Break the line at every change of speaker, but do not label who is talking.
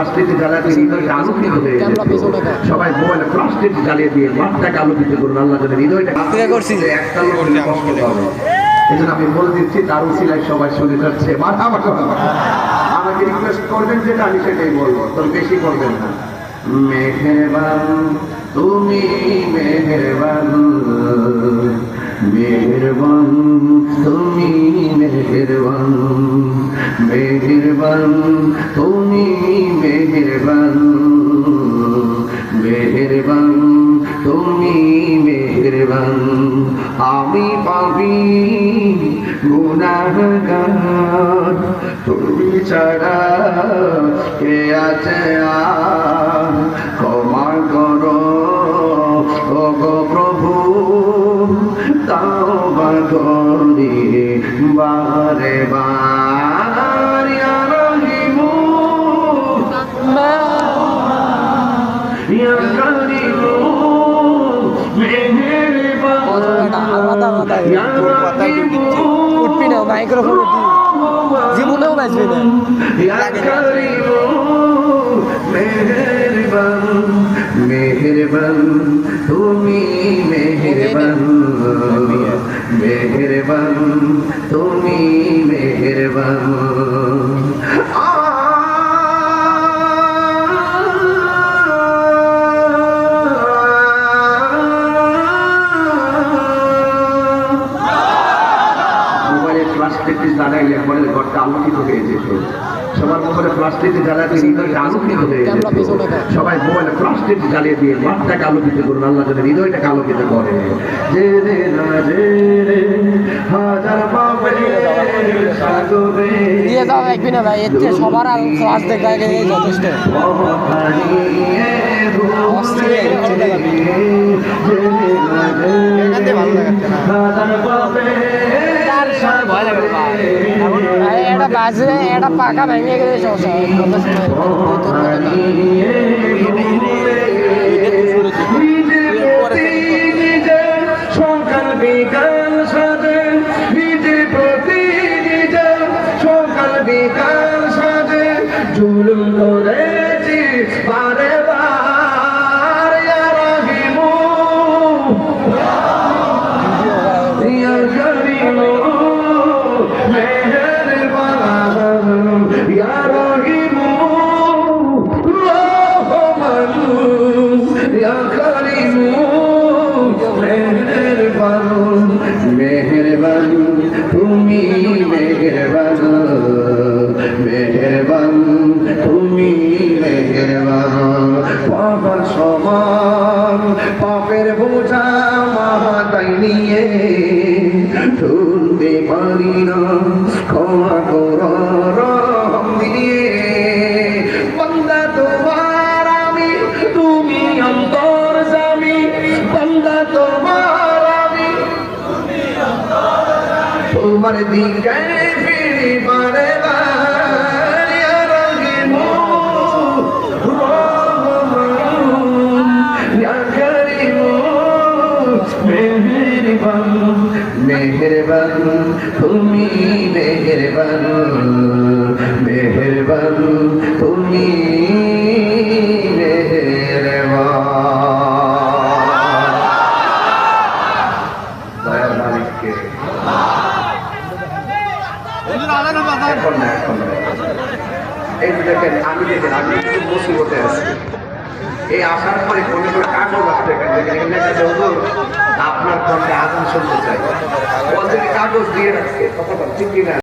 Plastic জ্বালাতে হৃদয়টা আলোকিত হয়ে যেত। সবাই মোবাইলে প্লাস্টিক জ্বালিয়ে দিয়ে মাঠটাকে আলোকিত করুন আল্লাহ যেন হৃদয়টা করছি একটা লোক কষ্ট পাবে। এই জন্য আমি বলে দিচ্ছি তার উসিলায় সবাই শুনে যাচ্ছে আমাকে রিকোয়েস্ট করবেন যেটা আমি সেটাই বলবো, তবে বেশি করবেন না। মেহেরবান তুমি মেহেরবান, মেহেরবান তুমি মেহেরবান, মেহেরবান তুমি মেহেরবান, মেহেরবান তুমি মেহেরবান। আমি পাপী গুনাহগার, তুমি ছাড়া কে আছে আর, ক্ষমা করো ওগো প্রভু, তাওবা করি বারে বার। ইয়া রহিমু ইয়া কারিমু
উঠবি না মাইক্রোফোন জীবনেও বাঁচবি না।
মেহেরবান মেহেরবান তুমি মেহেরবান, মেহেরবান তুমি মেহেরবান। প্লাস্টিক জ্বালাইলে মনের ঘরটা আলোকিত হয়ে যেত। সবার মোবাইলে প্লাস্টিক জ্বালাতে হৃদয়টা আলোকিত হয়ে যেত। সবাই মোবাইলে প্লাস্টিক জ্বালিয়ে দিয়ে মাঠটাকে আলোকিত করুন আল্লাহ যেন হৃদয়টাকে আলোকিত করে। যে রে না যে রে হাজার পাপের সাগরে
দিয়ে যাও একবি না ভাই, এতে সবার আর ক্লাস দেখা গেলে যথেষ্ট। এটা বাজে এটা পাকা ভেঙে গেলে
সকাল বিকাল সাজে নিজে প্রতি নিজে, সকাল বিকাল সাজে জুলুম করেছি বারে বার। ইয়া রহিমু ইয়া কারিমু মেহেরবান, ইয়া রহিমু রহমান, ইয়া কারিমু মেহেরবান, মেহেরবান তুমি মেহেরবান, মেহেরবান তুমি মেহেরবান। পাপের সমান পাপের বোঝা মাথায় নিয়ে শুনতে পারি না, ক্ষমা করো রহম দিয়ে। বান্দা তোমার আমি, তুমি অন্তর্যামী, বান্দা তোমার আমি, তোমার দিকে ফিরি বারে বার। ইয়া রহিমু রহমান, ইয়া কারিমু মেহেরবান, মেহেরবান তুমি মেহেরবান, মেহেরবান তুমি মেহেরবান। দয়ার মালিককে এখন না, এখন না। এই দেখেন আমি দেখেন আমি কিন্তু মুসিবতে আছি। এই আসার পরে কোনো কাগজ আসতে আপনার কণ্ঠে আজান শুনতে চাই, কাগজ দিয়ে রাখছে কথা ঠিক কিনা।